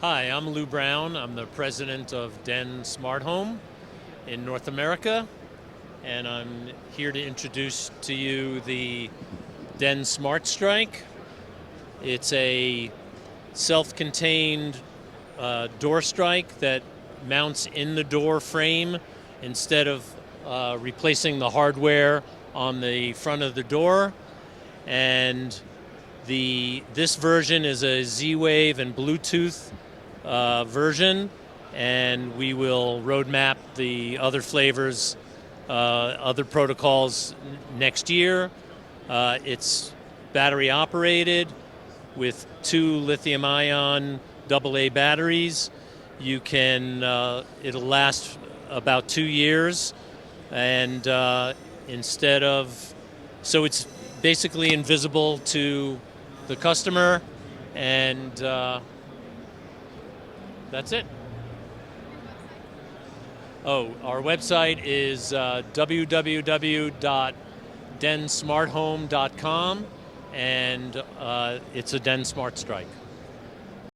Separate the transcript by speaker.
Speaker 1: Hi, I'm Lou Brown. I'm the president of Den Smart Home in North America, and I'm here to introduce to you the Den SmartStrike. It's a self-contained door strike that mounts in the door frame instead of replacing the hardware on the front of the door. And this version is a Z-Wave and Bluetooth version, and we will roadmap the other flavors, other protocols next year. It's battery operated with 2 lithium-ion AA batteries. You can it'll last about 2 years, and so it's basically invisible to the customer, and that's it. Oh, our website is www.densmarthome.com, and it's a Den SmartStrike.